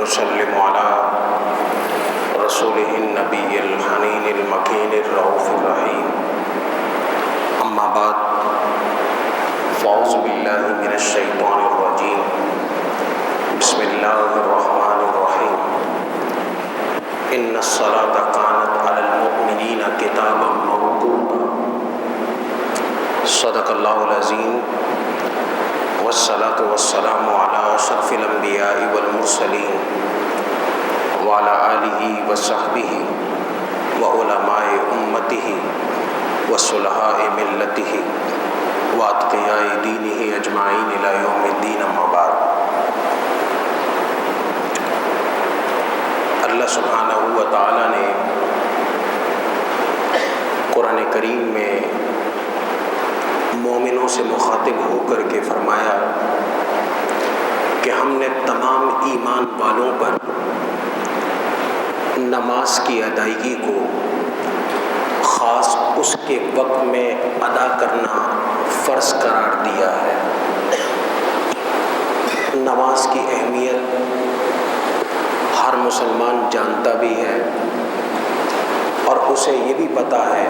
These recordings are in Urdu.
وسلم على رسوله النبي الحنين المكين الرؤوف الرحيم أما بعد فأعوذ بالله من الشيطان الرجيم بسم الله الرحمن الرحيم إن الصلاة كانت على المؤمنين كتابا موقوتا صدق الله العظيم والصلاة والسلام على أشرف الأنبياء والمرسلين وعلى آله وصحبه وعلماء أمته وصلحاء ملته وأتقياء دينه أجمعين إلى يوم الدين أما بعد. اللہ سبحانہ و تعالیٰ نے قرآن کریم میں مومنوں سے مخاطب ہو کر کے فرمایا کہ ہم نے تمام ایمان والوں پر نماز کی ادائیگی کو خاص اس کے وقت میں ادا کرنا فرض قرار دیا ہے. نماز کی اہمیت ہر مسلمان جانتا بھی ہے اور اسے یہ بھی پتہ ہے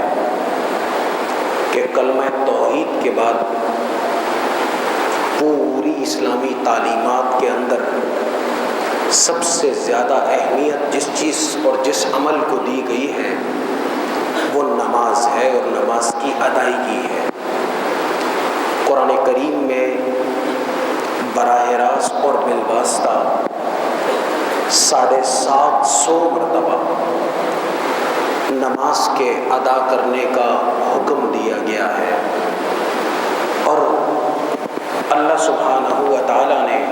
کہ کلمہ توحید کے بعد پوری اسلامی تعلیمات کے اندر سب سے زیادہ اہمیت جس چیز اور جس عمل کو دی گئی ہے وہ نماز ہے اور نماز کی ادائیگی ہے. قرآن کریم میں براہ راست اور بالواسطہ 750 مرتبہ نماز کے ادا کرنے کا حکم دیا گیا ہے. اور اللہ سبحانہ و تعالیٰ نے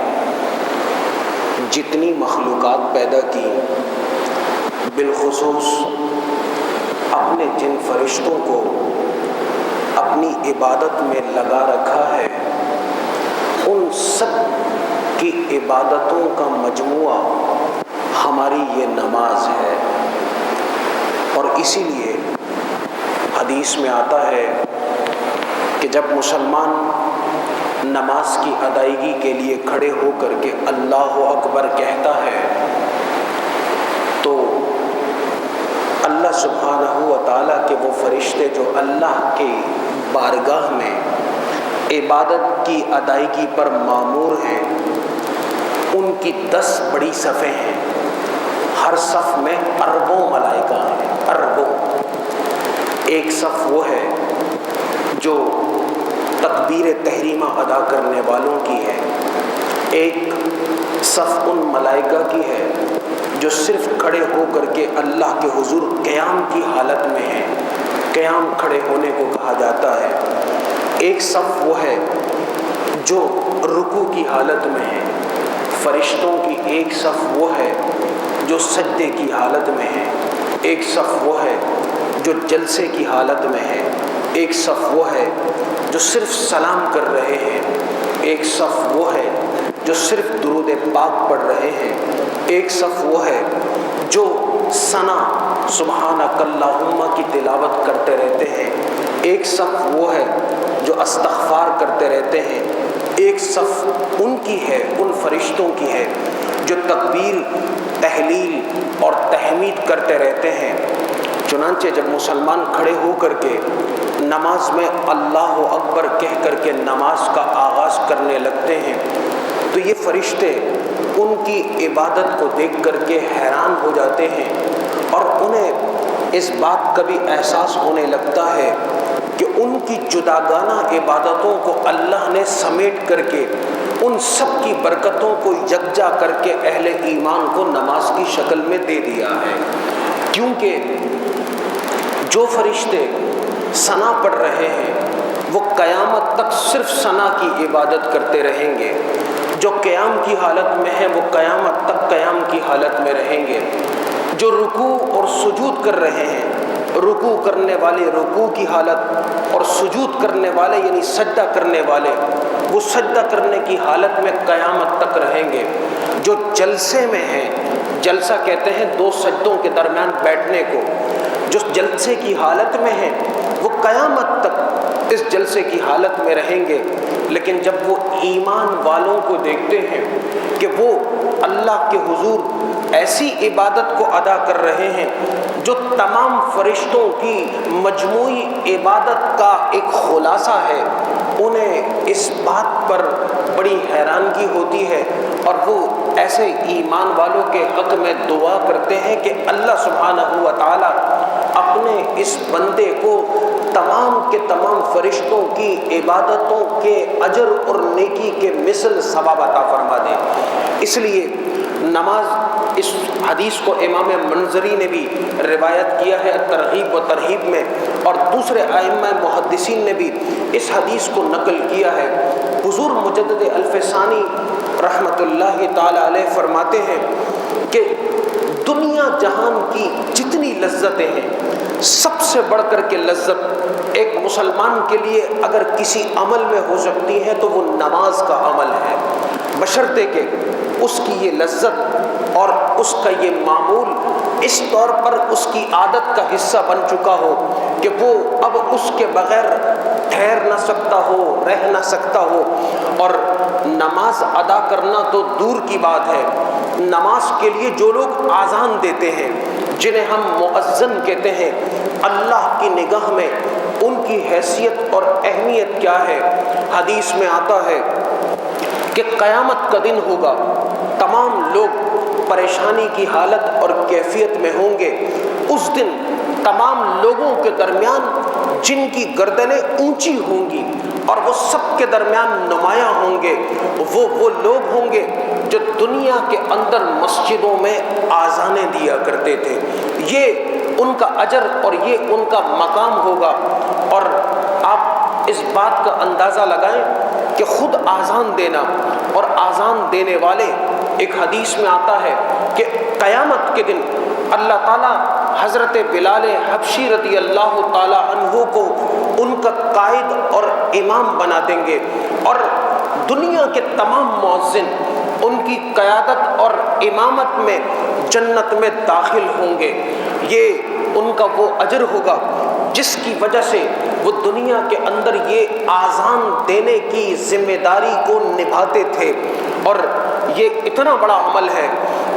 جتنی مخلوقات پیدا کی بالخصوص اپنے جن فرشتوں کو اپنی عبادت میں لگا رکھا ہے ان سب کی عبادتوں کا مجموعہ ہماری یہ نماز ہے. اور اسی لیے حدیث میں آتا ہے کہ جب مسلمان نماز کی ادائیگی کے لیے کھڑے ہو کر کے اللہ اکبر کہتا ہے تو اللہ سبحانہ و تعالیٰ کے وہ فرشتے جو اللہ کے بارگاہ میں عبادت کی ادائیگی پر مامور ہیں ان کی 10 بڑی صفیں ہیں. ہر صف میں اربوں ملائکہ ہیں، اربوں. ایک صف وہ ہے جو تکبیر تحریمہ ادا کرنے والوں کی ہے. ایک صف ان ملائکہ کی ہے جو صرف کھڑے ہو کر کے اللہ کے حضور قیام کی حالت میں ہیں، قیام کھڑے ہونے کو کہا جاتا ہے. ایک صف وہ ہے جو رکوع کی حالت میں ہے. فرشتوں کی ایک صف وہ ہے جو سجدے کی حالت میں ہے. ایک صف وہ ہے جو جلسے کی حالت میں ہے. ایک صف وہ ہے جو صرف سلام کر رہے ہیں. ایک صف وہ ہے جو صرف درود پاک پڑھ رہے ہیں. ایک صف وہ ہے جو ثنا سبحانک اللہم کی تلاوت کرتے رہتے ہیں. ایک صف وہ ہے جو استغفار کرتے رہتے ہیں. ایک صف ان کی ہے، ان فرشتوں کی ہے جو تکبیر، تحلیل اور تحمید کرتے رہتے ہیں. چنانچہ جب مسلمان کھڑے ہو کر کے نماز میں اللہ اکبر کہہ کر کے نماز کا آغاز کرنے لگتے ہیں تو یہ فرشتے ان کی عبادت کو دیکھ کر کے حیران ہو جاتے ہیں اور انہیں اس بات کا بھی احساس ہونے لگتا ہے کہ ان کی جداگانہ عبادتوں کو اللہ نے سمیٹ کر کے ان سب کی برکتوں کو یکجا کر کے اہل ایمان کو نماز کی شکل میں دے دیا ہے. کیونکہ جو فرشتے ثنا پڑھ رہے ہیں وہ قیامت تک صرف ثنا کی عبادت کرتے رہیں گے. جو قیام کی حالت میں ہیں وہ قیامت تک قیام کی حالت میں رہیں گے. جو رکوع اور سجود کر رہے ہیں، رکوع کرنے والے رکوع کی حالت اور سجود کرنے والے یعنی سجدہ کرنے والے وہ سجدہ کرنے کی حالت میں قیامت تک رہیں گے. جو جلسے میں ہیں، جلسہ کہتے ہیں 2 سجدوں کے درمیان بیٹھنے کو، جو جلسے کی حالت میں ہیں وہ قیامت تک اس جلسے کی حالت میں رہیں گے، لیکن جب وہ ایمان والوں کو دیکھتے ہیں کہ وہ اللہ کے حضور ایسی عبادت کو ادا کر رہے ہیں جو تمام فرشتوں کی مجموعی عبادت کا ایک خلاصہ ہے، انہیں اس بات پر بڑی حیرانگی ہوتی ہے، اور وہ ایسے ایمان والوں کے حق میں دعا کرتے ہیں کہ اللہ سبحانہ و تعالی اپنے اس بندے کو تمام کے تمام فرشتوں کی عبادتوں کے اجر اور نیکی کے مثل ثواب عطا فرما دے۔ اس لیے نماز، اس حدیث کو امام منذری نے بھی روایت کیا ہے ترغیب و ترہیب میں، اور دوسرے ائمہ محدثین نے بھی اس حدیث کو نقل کیا ہے۔ حضور مجدد الف ثانی رحمۃ اللہ تعالی علیہ فرماتے ہیں کہ دنیا جہان کی جتنی لذتیں ہیں، سب سے بڑھ کر کے لذت ایک مسلمان کے لیے اگر کسی عمل میں ہو سکتی ہے تو وہ نماز کا عمل ہے، بشرطے کہ اس کی یہ لذت اور اس کا یہ معمول اس طور پر اس کی عادت کا حصہ بن چکا ہو کہ وہ اب اس کے بغیر ٹھہر نہ سکتا ہو، رہ نہ سکتا ہو۔ اور نماز ادا کرنا تو دور کی بات ہے، نماز کے لیے جو لوگ آذان دیتے ہیں، جنہیں ہم مؤذن کہتے ہیں، اللہ کی نگاہ میں ان کی حیثیت اور اہمیت کیا ہے؟ حدیث میں آتا ہے کہ قیامت کا دن ہوگا، تمام لوگ پریشانی کی حالت اور کیفیت میں ہوں گے۔ اس دن تمام لوگوں کے درمیان جن کی گردنیں اونچی ہوں گی اور وہ سب کے درمیان نمایاں ہوں گے، وہ لوگ ہوں گے جو دنیا کے اندر مسجدوں میں آذانیں دیا کرتے تھے۔ یہ ان کا اجر اور یہ ان کا مقام ہوگا۔ اور آپ اس بات کا اندازہ لگائیں کہ خود آذان دینا اور آذان دینے والے، ایک حدیث میں آتا ہے کہ قیامت کے دن اللہ تعالیٰ حضرت بلال حبشی رضی اللہ تعالیٰ عنہ کو ان کا قائد اور امام بنا دیں گے، اور دنیا کے تمام مؤذن ان کی قیادت اور امامت میں جنت میں داخل ہوں گے۔ یہ ان کا وہ اجر ہوگا جس کی وجہ سے وہ دنیا کے اندر یہ آذان دینے کی ذمہ داری کو نبھاتے تھے۔ اور یہ اتنا بڑا عمل ہے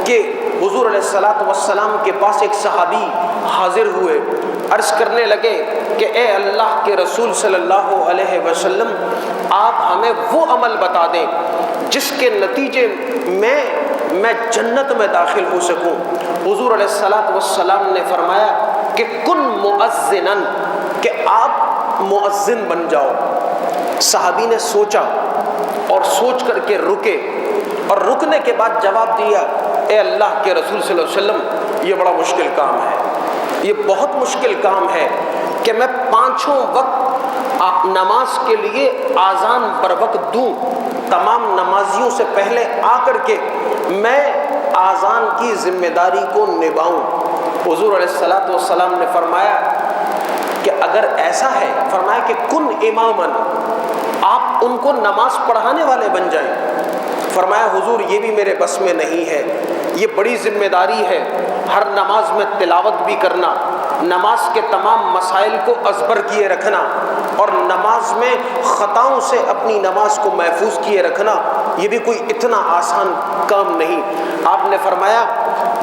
کہ حضور علیہ الصلاۃ والسلام کے پاس ایک صحابی حاضر ہوئے، عرض کرنے لگے کہ اے اللہ کے رسول صلی اللہ علیہ وسلم، آپ ہمیں وہ عمل بتا دیں جس کے نتیجے میں جنت میں داخل ہو سکوں۔ حضور علیہ الصلاۃ والسلام نے فرمایا کہ کن مؤذنن، کہ آپ مؤذن بن جاؤ۔ صحابی نے سوچا اور سوچ کر کے رکے، اور رکنے کے بعد جواب دیا، اے اللہ کے رسول صلی اللہ علیہ وسلم، یہ بڑا مشکل کام ہے، یہ بہت مشکل کام ہے کہ میں پانچوں وقت نماز کے لیے آذان بر وقت دوں، تمام نمازیوں سے پہلے آ کر کے میں آذان کی ذمہ داری کو نبھاؤں۔ حضور علیہ الصلاۃ والسلام نے فرمایا کہ اگر ایسا ہے، فرمایا کہ کن امامن، آپ ان کو نماز پڑھانے والے بن جائیں۔ فرمایا حضور یہ بھی میرے بس میں نہیں ہے، یہ بڑی ذمہ داری ہے، ہر نماز میں تلاوت بھی کرنا، نماز کے تمام مسائل کو ازبر کیے رکھنا، اور نماز میں خطاؤں سے اپنی نماز کو محفوظ کیے رکھنا، یہ بھی کوئی اتنا آسان کام نہیں۔ آپ نے فرمایا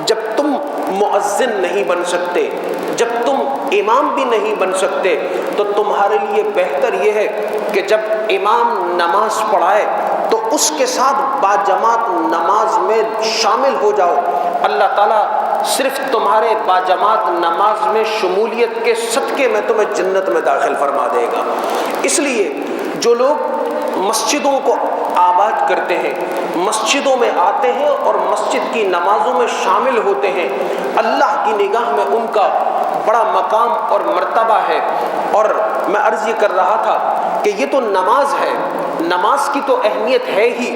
جب تم مؤذن نہیں بن سکتے، جب تم امام بھی نہیں بن سکتے، تو تمہارے لیے بہتر یہ ہے کہ جب امام نماز پڑھائے تو اس کے ساتھ باجماعت نماز میں شامل ہو جاؤ۔ اللہ تعالیٰ صرف تمہارے باجماعت نماز میں شمولیت کے صدقے میں تمہیں جنت میں داخل فرما دے گا۔ اس لیے جو لوگ مسجدوں کو آباد کرتے ہیں، مسجدوں میں آتے ہیں اور مسجد کی نمازوں میں شامل ہوتے ہیں، اللہ کی نگاہ میں ان کا بڑا مقام اور مرتبہ ہے۔ اور میں عرض یہ کر رہا تھا کہ یہ تو نماز ہے، نماز کی تو اہمیت ہے ہی،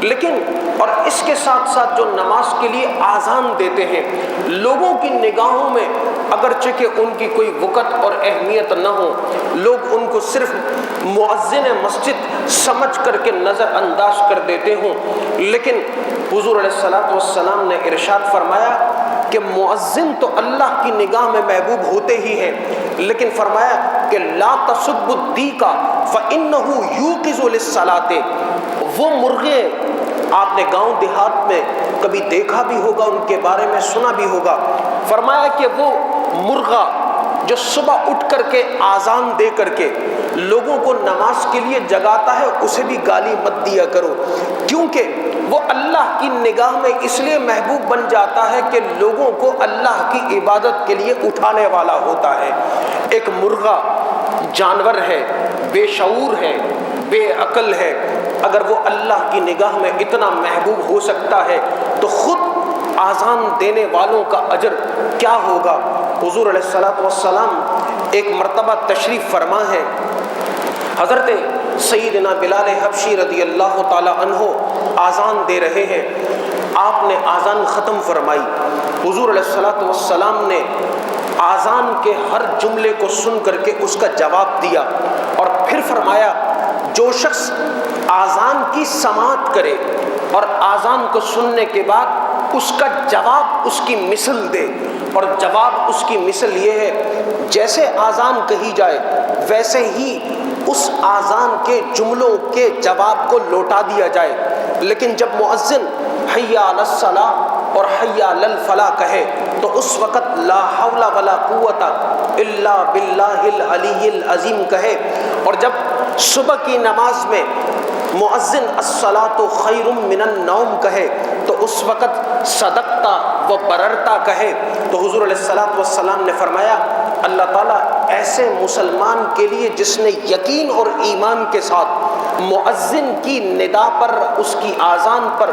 لیکن اور اس کے ساتھ ساتھ جو نماز کے لیے آذان دیتے ہیں، لوگوں کی نگاہوں میں اگرچہ کہ ان کی کوئی وقت اور اہمیت نہ ہو، لوگ ان کو صرف مؤذن مسجد سمجھ کر کے نظر انداز کر دیتے ہوں، لیکن حضور علیہ الصلاۃ والسلام نے ارشاد فرمایا کہ مؤذن تو اللہ کی نگاہ میں محبوب ہوتے ہی ہیں، لیکن فرمایا کہ لا تسبوا الدیک فإنہ یوقظ للصلاۃ۔ وہ مرغے آپ نے گاؤں دیہات میں کبھی دیکھا بھی ہوگا، ان کے بارے میں سنا بھی ہوگا، فرمایا کہ وہ مرغا جو صبح اٹھ کر کے آذان دے کر کے لوگوں کو نماز کے لیے جگاتا ہے، اسے بھی گالی مت دیا کرو، کیونکہ وہ اللہ کی نگاہ میں اس لیے محبوب بن جاتا ہے کہ لوگوں کو اللہ کی عبادت کے لیے اٹھانے والا ہوتا ہے۔ ایک مرغا جانور ہے، بے شعور ہے، بے عقل ہے، اگر وہ اللہ کی نگاہ میں اتنا محبوب ہو سکتا ہے تو خود آذان دینے والوں کا اجر کیا ہوگا۔ حضور علیہ الصلوۃ والسلام ایک مرتبہ تشریف فرما ہے، حضرت سیدنا بلال حبشی رضی اللہ تعالی عنہ آذان دے رہے ہیں، آپ نے آذان ختم فرمائی، حضور علیہ الصلوۃ والسلام نے آذان کے ہر جملے کو سن کر کے اس کا جواب دیا، اور پھر فرمایا جو شخص آذان کی سماعت کرے اور آذان کو سننے کے بعد اس کا جواب اس کی مثل دے، اور جواب اس کی مثل یہ ہے جیسے آذان کہی جائے ویسے ہی اس آذان کے جملوں کے جواب کو لوٹا دیا جائے، لیکن جب مؤذن حی علی الصلاۃ اور حی علی الفلاح کہے تو اس وقت لا حول ولا قوت الا باللہ العلی العظیم کہے، اور جب صبح کی نماز میں مؤذن الصلاۃ خیر من النوم کہے تو اس وقت صدقتا و بررتا کہے، تو حضور علیہ الصلوۃ والسلام نے فرمایا اللہ تعالیٰ ایسے مسلمان کے لیے جس نے یقین اور ایمان کے ساتھ مؤذن کی ندا پر، اس کی آذان پر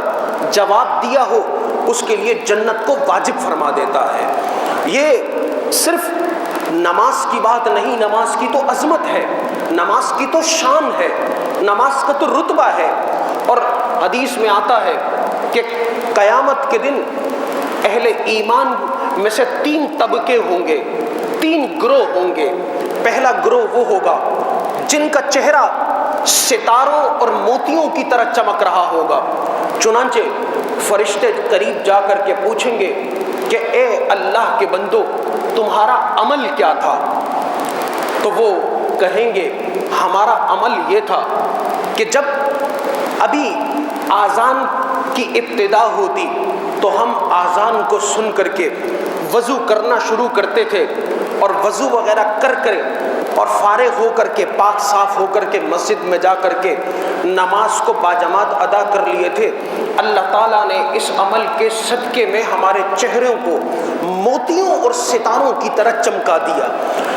جواب دیا ہو، اس کے لیے جنت کو واجب فرما دیتا ہے۔ یہ صرف نماز کی بات نہیں، نماز کی تو عظمت ہے، نماز کی تو شان ہے، نماز کا تو رتبہ ہے، اور حدیث میں آتا ہے کہ قیامت کے دن اہل ایمان میں سے 3 طبقے ہوں گے، 3 گروہ ہوں گے۔ پہلا گروہ وہ ہوگا جن کا چہرہ ستاروں اور موتیوں کی طرح چمک رہا ہوگا، چنانچہ فرشتے قریب جا کر کے پوچھیں گے کہ اے اللہ کے بندو تمہارا عمل کیا تھا؟ تو وہ کہیں گے ہمارا عمل یہ تھا کہ جب ابھی آذان کی ابتدا ہوتی تو ہم آذان کو سن کر کے وضو کرنا شروع کرتے تھے، اور وضو وغیرہ کر اور فارغ ہو کر کے پاک صاف ہو کر کے مسجد میں جا کر کے نماز کو باجماعت ادا کر لیے تھے۔ اللہ تعالیٰ نے اس عمل کے صدقے میں ہمارے چہروں کو موتیوں اور ستاروں کی طرح چمکا دیا۔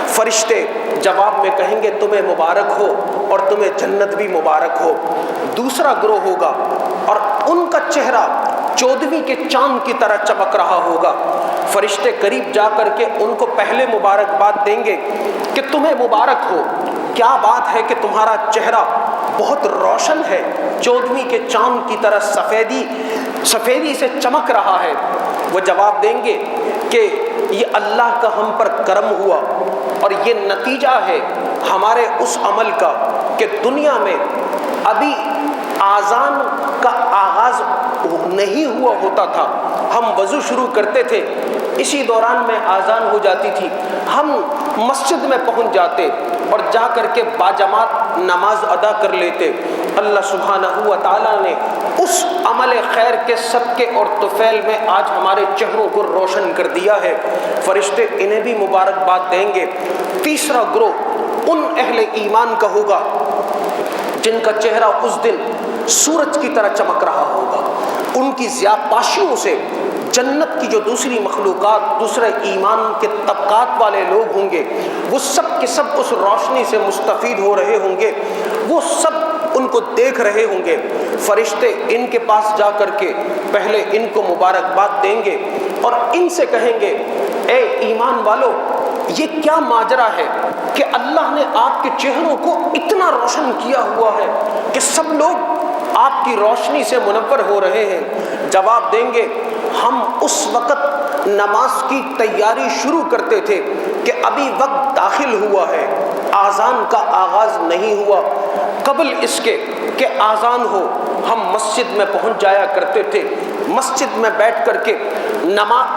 فرشتے جواب میں کہیں گے تمہیں مبارک ہو اور تمہیں جنت بھی مبارک ہو۔ دوسرا گروہ ہوگا اور ان کا چہرہ 14ویں کے چاند کی طرح چمک رہا ہوگا، فرشتے قریب جا کر کے ان کو پہلے مبارکباد دیں گے کہ تمہیں مبارک ہو، کیا بات ہے کہ تمہارا چہرہ بہت روشن ہے، 14ویں کے چاند کی طرح سفیدی سے چمک رہا ہے۔ وہ جواب دیں گے کہ یہ اللہ کا ہم پر کرم ہوا، اور یہ نتیجہ ہے ہمارے اس عمل کا کہ دنیا میں ابھی آذان کا آغاز نہیں ہوا ہوتا تھا، ہم وضو شروع کرتے تھے، اسی دوران میں آذان ہو جاتی تھی، ہم مسجد میں پہنچ جاتے اور جا کر کے باجماعت نماز ادا کر لیتے۔ اللہ سبحانہ و تعالیٰ نے اس عمل خیر کے صدقے اور طفیل میں آج ہمارے چہروں کو روشن کر دیا ہے، فرشتے انہیں بھی مبارکباد دیں گے۔ تیسرا گروہ ان اہل ایمان کا ہوگا جن کا چہرہ اس دن سورج کی طرح چمک رہا ہوگا، ان کی ضیاءپاشیوں سے جنت کی جو دوسری مخلوقات، دوسرے ایمان کے طبقات والے لوگ ہوں گے، وہ سب کے سب اس روشنی سے مستفید ہو رہے ہوں گے، وہ سب ان کو دیکھ رہے ہوں گے۔ فرشتے ان کے پاس جا کر کے پہلے ان کو مبارکباد دیں گے اور ان سے کہیں گے اے ایمان والو، یہ کیا ماجرا ہے کہ اللہ نے آپ کے چہروں کو اتنا روشن کیا ہوا ہے کہ سب لوگ آپ کی روشنی سے منور ہو رہے ہیں؟ جواب دیں گے ہم اس وقت نماز کی تیاری شروع کرتے تھے کہ ابھی وقت داخل ہوا ہے، آذان کا آغاز نہیں ہوا، قبل اس کے کہ آذان ہو ہم مسجد میں پہنچ جایا کرتے تھے، مسجد میں بیٹھ کر کے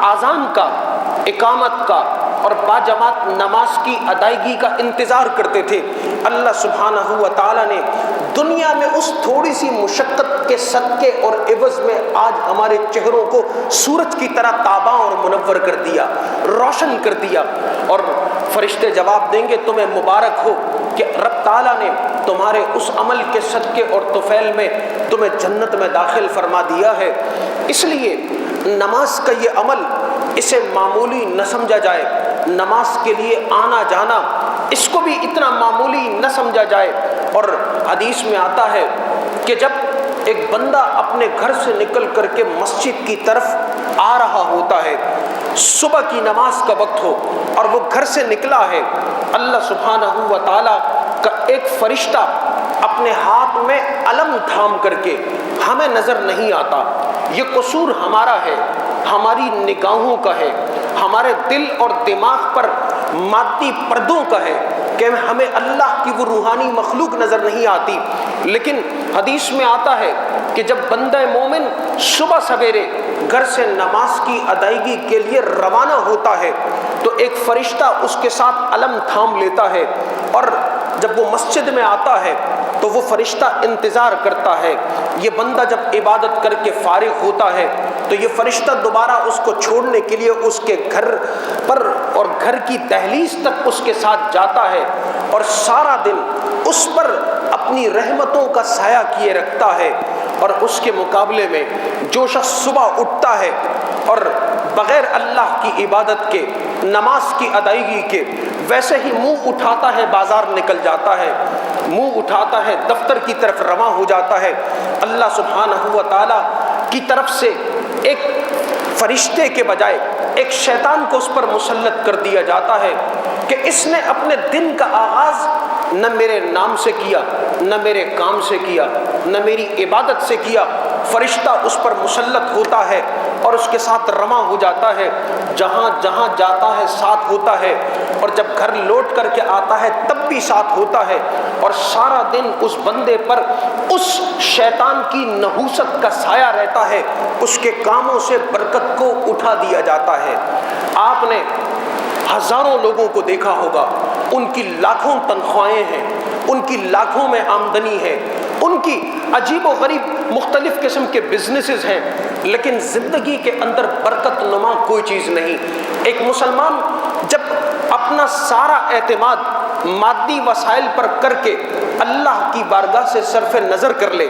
آذان کا، اقامت کا اور باجماعت نماز کی ادائیگی کا انتظار کرتے تھے، اللہ سبحانہ و تعالیٰ نے دنیا میں اس تھوڑی سی مشقت کے صدقے اور عوض میں آج ہمارے چہروں کو سورج کی طرح تاباں اور منور کر دیا، روشن کر دیا، اور فرشتے جواب دیں گے تمہیں مبارک ہو کہ رب تعالیٰ نے تمہارے اس عمل کے صدقے اور طفیل میں تمہیں جنت میں داخل فرما دیا ہے۔ اس لیے نماز کا یہ عمل، اسے معمولی نہ سمجھا جائے، نماز کے لیے آنا جانا اس کو بھی اتنا معمولی نہ سمجھا جائے۔ اور حدیث میں آتا ہے کہ جب ایک بندہ اپنے گھر سے نکل کر کے مسجد کی طرف آ رہا ہوتا ہے، صبح کی نماز کا وقت ہو اور وہ گھر سے نکلا ہے، اللہ سبحانہ و تعالیٰ کا ایک فرشتہ اپنے ہاتھ میں علم تھام کر کے ہمیں نظر نہیں آتا۔ یہ قصور ہمارا ہے، ہماری نگاہوں کا ہے، ہمارے دل اور دماغ پر مادی پردوں کا ہے کہ ہمیں اللہ کی وہ روحانی مخلوق نظر نہیں آتی۔ لیکن حدیث میں آتا ہے کہ جب بندہ مومن صبح سویرے گھر سے نماز کی ادائیگی کے لیے روانہ ہوتا ہے تو ایک فرشتہ اس کے ساتھ علم تھام لیتا ہے، اور جب وہ مسجد میں آتا ہے تو وہ فرشتہ انتظار کرتا ہے۔ یہ بندہ جب عبادت کر کے فارغ ہوتا ہے تو یہ فرشتہ دوبارہ اس کو چھوڑنے کے لیے اس کے گھر پر اور گھر کی دہلیز تک اس کے ساتھ جاتا ہے، اور سارا دن اس پر اپنی رحمتوں کا سایہ کیے رکھتا ہے۔ اور اس کے مقابلے میں جو شخص صبح اٹھتا ہے اور بغیر اللہ کی عبادت کے، نماز کی ادائیگی کے، ویسے ہی منہ اٹھاتا ہے بازار نکل جاتا ہے، منہ اٹھاتا ہے دفتر کی طرف رواں ہو جاتا ہے، اللہ سبحانہ و تعالیٰ کی طرف سے ایک فرشتے کے بجائے ایک شیطان کو اس پر مسلط کر دیا جاتا ہے کہ اس نے اپنے دن کا آغاز نہ میرے نام سے کیا، نہ میرے کام سے کیا، نہ میری عبادت سے کیا۔ فرشتہ اس پر مسلط ہوتا ہے اور اس کے ساتھ رواں ہو جاتا ہے، جہاں جہاں جاتا ہے ساتھ ہوتا ہے، اور جب گھر لوٹ کر کے آتا ہے تب بھی ساتھ ہوتا ہے، اور سارا دن اس بندے پر اس شیطان کی نحوست کا سایہ رہتا ہے، اس کے کاموں سے برکت کو اٹھا دیا جاتا ہے۔ آپ نے ہزاروں لوگوں کو دیکھا ہوگا، ان کی لاکھوں تنخواہیں ہیں، ان کی لاکھوں میں آمدنی ہے، ان کی عجیب و غریب مختلف قسم کے بزنسز ہیں، لیکن زندگی کے اندر برکت نما کوئی چیز نہیں۔ ایک مسلمان جب اپنا سارا اعتماد مادی وسائل پر کر کے اللہ کی بارگاہ سے صرف نظر کر لے،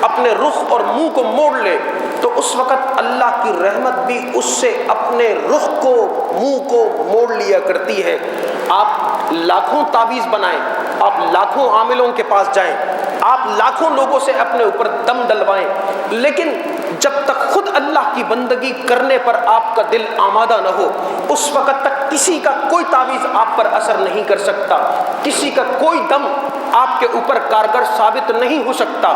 اپنے رخ اور منہ کو موڑ لے، تو اس وقت اللہ کی رحمت بھی اس سے اپنے رخ کو، منہ کو موڑ لیا کرتی ہے۔ آپ لاکھوں تعویذ بنائیں، آپ لاکھوں عاملوں کے پاس جائیں، آپ لاکھوں لوگوں سے اپنے اوپر دم ڈلوائیں، لیکن جب تک خود اللہ کی بندگی کرنے پر آپ کا دل آمادہ نہ ہو، اس وقت تک کسی کا کوئی تعویذ آپ پر اثر نہیں کر سکتا، کسی کا کوئی دم آپ کے اوپر کارگر ثابت نہیں ہو سکتا،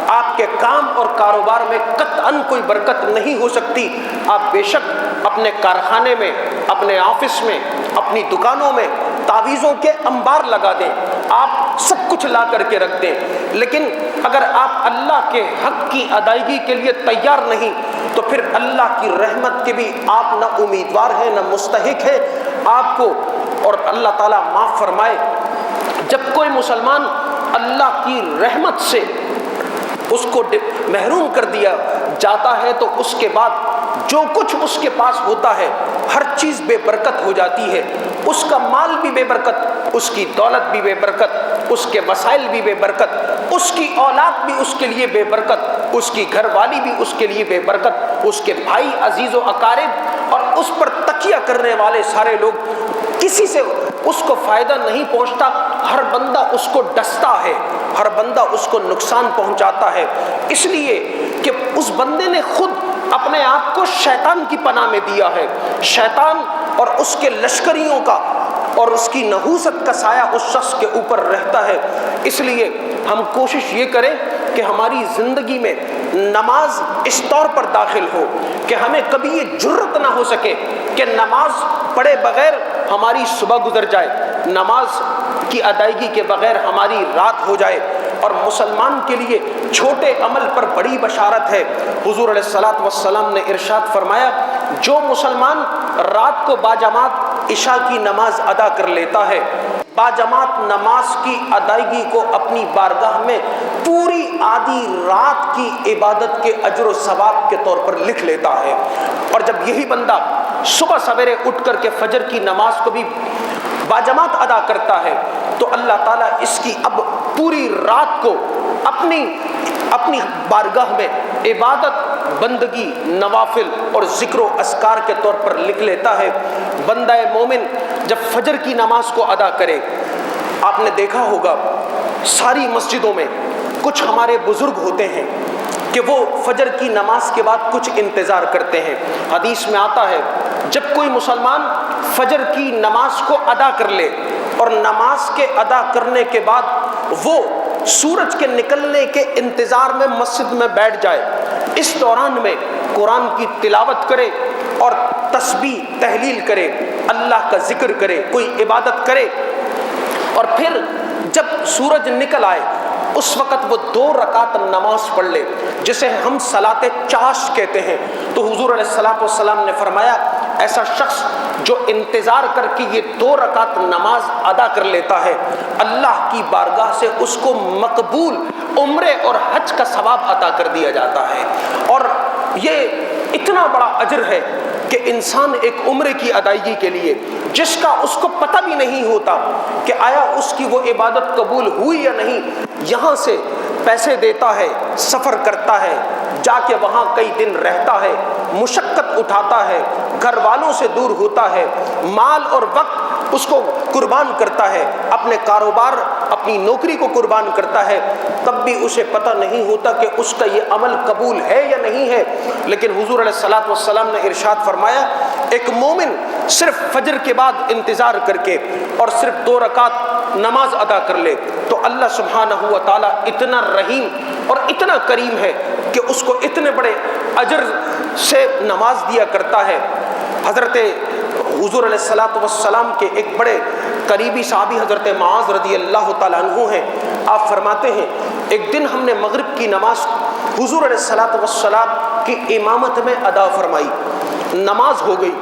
آپ کے کام اور کاروبار میں قطعاً کوئی برکت نہیں ہو سکتی۔ آپ بے شک اپنے کارخانے میں، اپنے آفس میں، اپنی دکانوں میں تعویذوں کے انبار لگا دیں، آپ سب کچھ لا کر کے رکھ دیں، لیکن اگر آپ اللہ کے حق کی ادائیگی کے لیے تیار نہیں تو پھر اللہ کی رحمت کے بھی آپ نہ امیدوار ہیں نہ مستحق ہیں۔ آپ کو، اور اللہ تعالیٰ معاف فرمائے، جب کوئی مسلمان اللہ کی رحمت سے اس کو محروم کر دیا جاتا ہے تو اس کے بعد جو کچھ اس کے پاس ہوتا ہے ہر چیز بے برکت ہو جاتی ہے، اس کا مال بھی بے برکت، اس کی دولت بھی بے برکت، اس کے وسائل بھی بے برکت، اس کی اولاد بھی اس کے لیے بے برکت، اس کی گھر والی بھی اس کے لیے بے برکت، اس کے بھائی عزیز و اقارب اور اس پر تکیہ کرنے والے سارے لوگ، کسی سے اس کو فائدہ نہیں پہنچتا، ہر بندہ اس کو ڈستا ہے، ہر بندہ اس کو نقصان پہنچاتا ہے، اس لیے کہ اس بندے نے خود اپنے آپ کو شیطان کی پناہ میں دیا ہے۔ شیطان اور اس کے لشکریوں کا اور اس کی نحوست کا سایہ اس شخص کے اوپر رہتا ہے۔ اس لیے ہم کوشش یہ کریں کہ ہماری زندگی میں نماز اس طور پر داخل ہو کہ ہمیں کبھی یہ جرت نہ ہو سکے کہ نماز پڑھے بغیر ہماری صبح گزر جائے، نماز کی ادائیگی کے بغیر ہماری رات ہو جائے۔ اور مسلمان کے لیے چھوٹے عمل پر بڑی بشارت ہے۔ حضور علیہ الصلوۃ والسلام نے ارشاد فرمایا، جو مسلمان رات کو باجماعت عشاء کی نماز ادا کر لیتا ہے، باجماعت نماز کی ادائیگی کو اپنی بارگاہ میں پوری آدھی رات کی عبادت کے اجر و ثواب کے طور پر لکھ لیتا ہے۔ اور جب یہی بندہ صبح سویرے اٹھ کر کے فجر کی نماز کو بھی باجماعت ادا کرتا ہے تو اللہ تعالیٰ اس کی اب پوری رات کو اپنی بارگاہ میں عبادت، بندگی، نوافل اور ذکر و اذکار کے طور پر لکھ لیتا ہے۔ بندہ مومن جب فجر کی نماز کو ادا کرے، آپ نے دیکھا ہوگا ساری مسجدوں میں کچھ ہمارے بزرگ ہوتے ہیں کہ وہ فجر کی نماز کے بعد کچھ انتظار کرتے ہیں۔ حدیث میں آتا ہے جب کوئی مسلمان فجر کی نماز کو ادا کر لے اور نماز کے ادا کرنے کے بعد وہ سورج کے نکلنے کے انتظار میں مسجد میں بیٹھ جائے، اس دوران میں قرآن کی تلاوت کرے اور تسبیح تحلیل کرے، اللہ کا ذکر کرے، کوئی عبادت کرے، اور پھر جب سورج نکل آئے اس وقت وہ 2 رکعت نماز پڑھ لے، جسے ہم صلاۃ چاش کہتے ہیں، تو حضور علیہ الصلوۃ والسلام نے فرمایا ایسا شخص جو انتظار کر کے یہ 2 رکعت نماز ادا کر لیتا ہے، اللہ کی بارگاہ سے اس کو مقبول عمرے اور حج کا ثواب عطا کر دیا جاتا ہے۔ اور یہ اتنا بڑا اجر ہے کہ انسان ایک عمرے کی ادائیگی کے لیے، جس کا اس کو پتہ بھی نہیں ہوتا کہ آیا اس کی وہ عبادت قبول ہوئی یا نہیں، یہاں سے پیسے دیتا ہے، سفر کرتا ہے، جا کے وہاں کئی دن رہتا ہے، مشقت اٹھاتا ہے، گھر والوں سے دور ہوتا ہے، مال اور وقت اس کو قربان کرتا ہے، اپنے کاروبار، اپنی نوکری کو قربان کرتا ہے، تب بھی اسے پتہ نہیں ہوتا کہ اس کا یہ عمل قبول ہے یا نہیں ہے۔ لیکن حضور علیہ الصلوۃ والسلام نے ارشاد فرمایا ایک مومن صرف فجر کے بعد انتظار کر کے اور صرف 2 رکعت نماز ادا کر لے تو اللہ سبحانہ و تعالیٰ اتنا رحیم اور اتنا کریم ہے کہ اس کو اتنے بڑے اجر سے نواز دیا کرتا ہے۔ حضرت حضور علیہ الصلوۃ والسلام کے ایک بڑے قریبی صحابی حضرت معاذ رضی اللہ تعالیٰ عنہ ہیں، آپ فرماتے ہیں ایک دن ہم نے مغرب کی نماز حضور علیہ الصلوۃ والسلام کی امامت میں ادا فرمائی، نماز ہو گئی،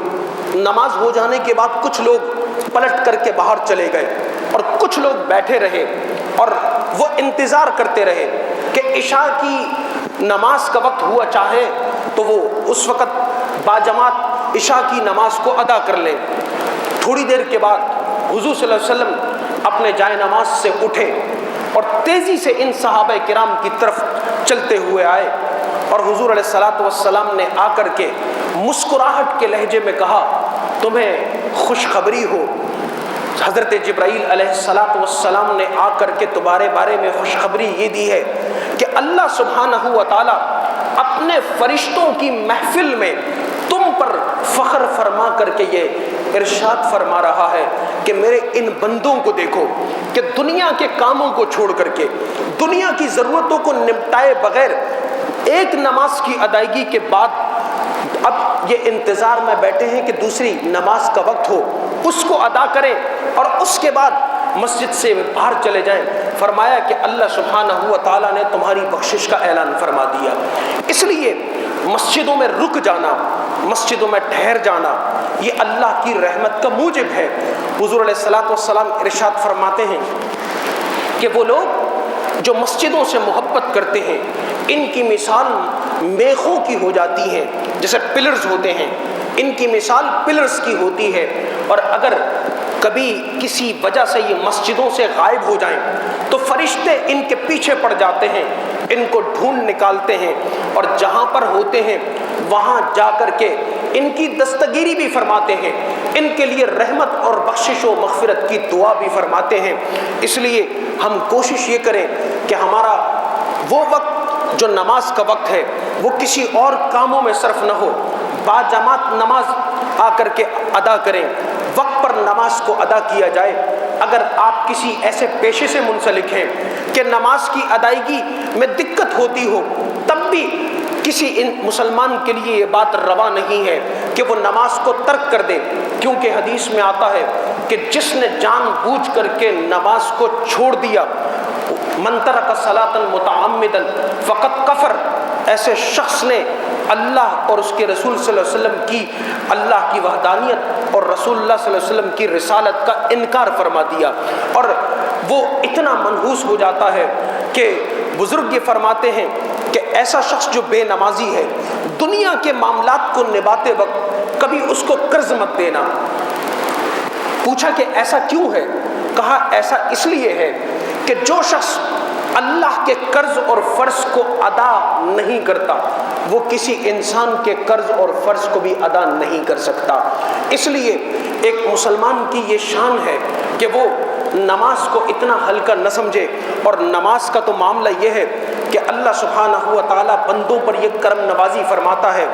نماز ہو جانے کے بعد کچھ لوگ پلٹ کر کے باہر چلے گئے اور کچھ لوگ بیٹھے رہے اور وہ انتظار کرتے رہے کہ عشاء کی نماز کا وقت ہوا چاہے تو وہ اس وقت باجماعت عشاء کی نماز کو ادا کر لیں۔ تھوڑی دیر کے بعد حضور صلی اللہ علیہ وسلم اپنے جائے نماز سے اٹھے اور تیزی سے ان صحابہ کرام کی طرف چلتے ہوئے آئے اور حضور علیہ الصلوۃ والسلام نے آ کر کے مسکراہٹ کے لہجے میں کہا تمہیں خوشخبری ہو، حضرت جبرائیل علیہ الصلوۃ والسلام نے آ کر کے تمہارے بارے میں خوشخبری یہ دی ہے کہ اللہ سبحانہ و تعالیٰ اپنے فرشتوں کی محفل میں تم پر فخر فرما کر کے یہ ارشاد فرما رہا ہے کہ میرے ان بندوں کو دیکھو کہ دنیا کے کاموں کو چھوڑ کر کے، دنیا کی ضرورتوں کو نمٹائے بغیر ایک نماز کی ادائیگی کے بعد اب یہ انتظار میں بیٹھے ہیں کہ دوسری نماز کا وقت ہو، اس کو ادا کریں اور اس کے بعد مسجد سے باہر چلے جائیں۔ فرمایا کہ اللہ سبحانہ و تعالیٰ نے تمہاری بخشش کا اعلان فرما دیا۔ اس لیے مسجدوں میں رک جانا، مسجدوں میں ٹھہر جانا یہ اللہ کی رحمت کا موجب ہے۔ حضور علیہ الصلوۃ والسلام ارشاد فرماتے ہیں کہ وہ لوگ جو مسجدوں سے محبت کرتے ہیں ان کی مثال میخوں کی ہو جاتی ہے، جیسے پلرز ہوتے ہیں، ان کی مثال پلرز کی ہوتی ہے، اور اگر کبھی کسی وجہ سے یہ مسجدوں سے غائب ہو جائیں تو فرشتے ان کے پیچھے پڑ جاتے ہیں، ان کو ڈھونڈ نکالتے ہیں اور جہاں پر ہوتے ہیں وہاں جا کر کے ان کی دستگیری بھی فرماتے ہیں، ان کے لیے رحمت اور بخشش و مغفرت کی دعا بھی فرماتے ہیں۔ اس لیے ہم کوشش یہ کریں کہ ہمارا وہ وقت جو نماز کا وقت ہے وہ کسی اور کاموں میں صرف نہ ہو، باجماعت نماز آ کر کے ادا کریں، وقت پر نماز کو ادا کیا جائے۔ اگر آپ کسی ایسے پیشے سے منسلک ہیں کہ نماز کی ادائیگی میں دقت ہوتی ہو، تب بھی کسی مسلمان کے لیے یہ بات روا نہیں ہے کہ وہ نماز کو ترک کر دے، کیونکہ حدیث میں آتا ہے کہ جس نے جان بوجھ کر کے نماز کو چھوڑ دیا، من ترک صلاۃ متعمدا فقد کفر، ایسے شخص نے اللہ اور اس کے رسول صلی اللہ علیہ وسلم کی اللہ کی وحدانیت اور رسول اللہ صلی اللہ علیہ وسلم کی رسالت کا انکار فرما دیا، اور وہ اتنا منحوس ہو جاتا ہے کہ بزرگ یہ فرماتے ہیں کہ ایسا شخص جو بے نمازی ہے، دنیا کے معاملات کو نبھاتے وقت کبھی اس کو قرض مت دینا۔ پوچھا کہ ایسا کیوں ہے؟ کہا ایسا اس لیے ہے کہ جو شخص اللہ کے قرض اور فرض کو ادا نہیں کرتا، وہ کسی انسان کے قرض اور فرض کو بھی ادا نہیں کر سکتا۔ اس لیے ایک مسلمان کی یہ شان ہے کہ وہ نماز کو اتنا ہلکا نہ سمجھے، اور نماز کا تو معاملہ یہ ہے کہ اللہ سبحانہ و تعالیٰ بندوں پر یہ کرم نوازی فرماتا ہے۔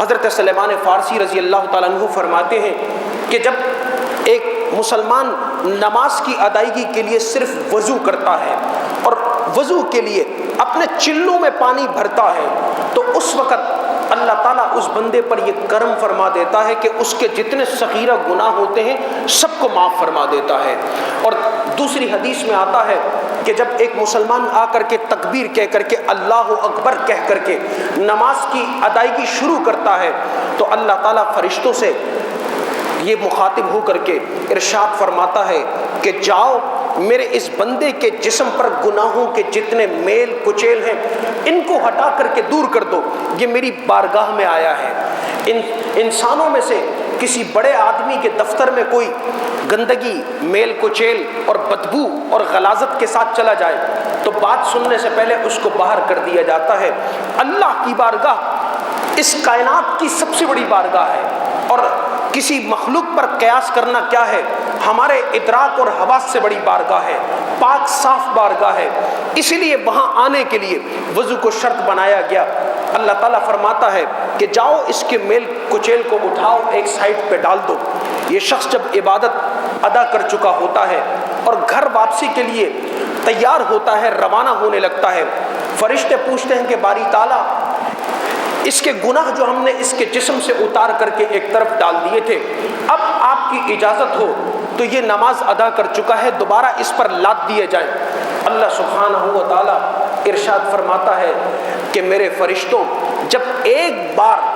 حضرت سلیمان فارسی رضی اللہ تعالیٰ عنہ فرماتے ہیں کہ جب ایک مسلمان نماز کی ادائیگی کے لیے صرف وضو کرتا ہے اور وضو کے لیے اپنے چلوں میں پانی بھرتا ہے، تو اس وقت اللہ تعالیٰ اس بندے پر یہ کرم فرما دیتا ہے کہ اس کے جتنے صغیرہ گناہ ہوتے ہیں سب کو معاف فرما دیتا ہے۔ اور دوسری حدیث میں آتا ہے کہ جب ایک مسلمان آ کر کے تکبیر کہہ کر کے اللہ اکبر کہہ کر کے نماز کی ادائیگی شروع کرتا ہے، تو اللہ تعالیٰ فرشتوں سے یہ مخاطب ہو کر کے ارشاد فرماتا ہے کہ جاؤ میرے اس بندے کے جسم پر گناہوں کے جتنے میل کچیل ہیں ان کو ہٹا کر کے دور کر دو، یہ میری بارگاہ میں آیا ہے۔ انسانوں میں سے کسی بڑے آدمی کے دفتر میں کوئی گندگی، میل کچیل اور بدبو اور غلاظت کے ساتھ چلا جائے تو بات سننے سے پہلے اس کو باہر کر دیا جاتا ہے۔ اللہ کی بارگاہ اس کائنات کی سب سے بڑی بارگاہ ہے، اور کسی مخلوق پر قیاس کرنا کیا ہے، ہمارے ادراک اور حواس سے بڑی بارگاہ ہے، پاک صاف بارگاہ ہے۔ اسی لیے وہاں آنے کے لیے وضو کو شرط بنایا گیا۔ اللہ تعالیٰ فرماتا ہے کہ جاؤ اس کے میل کچیل کو اٹھاؤ، ایک سائڈ پہ ڈال دو۔ یہ شخص جب عبادت ادا کر چکا ہوتا ہے اور گھر واپسی کے لیے تیار ہوتا ہے، روانہ ہونے لگتا ہے، فرشتے پوچھتے ہیں کہ باری تعالیٰ اس کے گناہ جو ہم نے اس کے جسم سے اتار کر کے ایک طرف ڈال دیے تھے، اب آپ کی اجازت ہو تو یہ نماز ادا کر چکا ہے، دوبارہ اس پر لاد دیے جائیں۔ اللہ سبحانہ و تعالیٰ ارشاد فرماتا ہے کہ میرے فرشتوں، جب ایک بار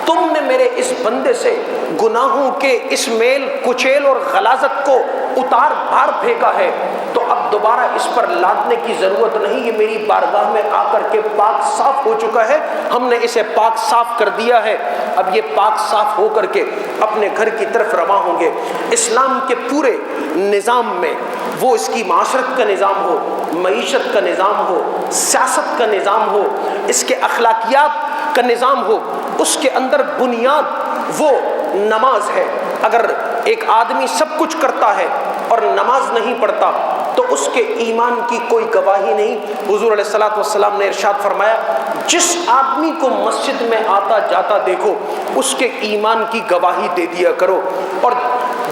تم نے میرے اس بندے سے گناہوں کے اس میل کچیل اور غلاظت کو اتار بھار پھینکا ہے تو اب دوبارہ اس پر لادنے کی ضرورت نہیں، یہ میری بارگاہ میں آ کر کے پاک صاف ہو چکا ہے، ہم نے اسے پاک صاف کر دیا ہے، اب یہ پاک صاف ہو کر کے اپنے گھر کی طرف رواں ہوں گے۔ اسلام کے پورے نظام میں، وہ اس کی معاشرت کا نظام ہو، معیشت کا نظام ہو، سیاست کا نظام ہو، اس کے اخلاقیات کا نظام ہو، اس کے اندر بنیاد وہ نماز ہے۔ اگر ایک آدمی سب کچھ کرتا ہے اور نماز نہیں پڑھتا تو اس کے ایمان کی کوئی گواہی نہیں۔ حضور علیہ الصلوۃ والسلام نے ارشاد فرمایا، جس آدمی کو مسجد میں آتا جاتا دیکھو اس کے ایمان کی گواہی دے دیا کرو، اور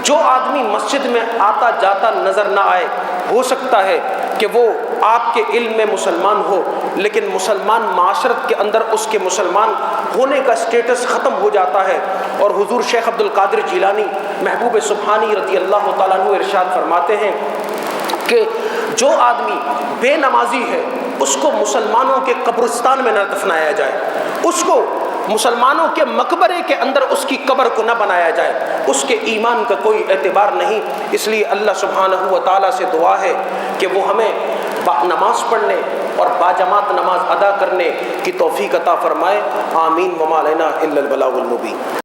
جو آدمی مسجد میں آتا جاتا نظر نہ آئے، ہو سکتا ہے کہ وہ آپ کے علم میں مسلمان ہو لیکن مسلمان معاشرت کے اندر اس کے مسلمان ہونے کا سٹیٹس ختم ہو جاتا ہے۔ اور حضور شیخ عبد القادر جیلانی محبوب سبحانی رضی اللہ تعالیٰ عنہ ارشاد فرماتے ہیں کہ جو آدمی بے نمازی ہے اس کو مسلمانوں کے قبرستان میں نہ دفنایا جائے، اس کو مسلمانوں کے مقبرے کے اندر اس کی قبر کو نہ بنایا جائے، اس کے ایمان کا کوئی اعتبار نہیں۔ اس لیے اللہ سبحانہ و تعالیٰ سے دعا ہے کہ وہ ہمیں نماز پڑھنے اور باجماعت نماز ادا کرنے کی توفیق عطا فرمائے۔ آمین وما علینا الا البلاغ المبین۔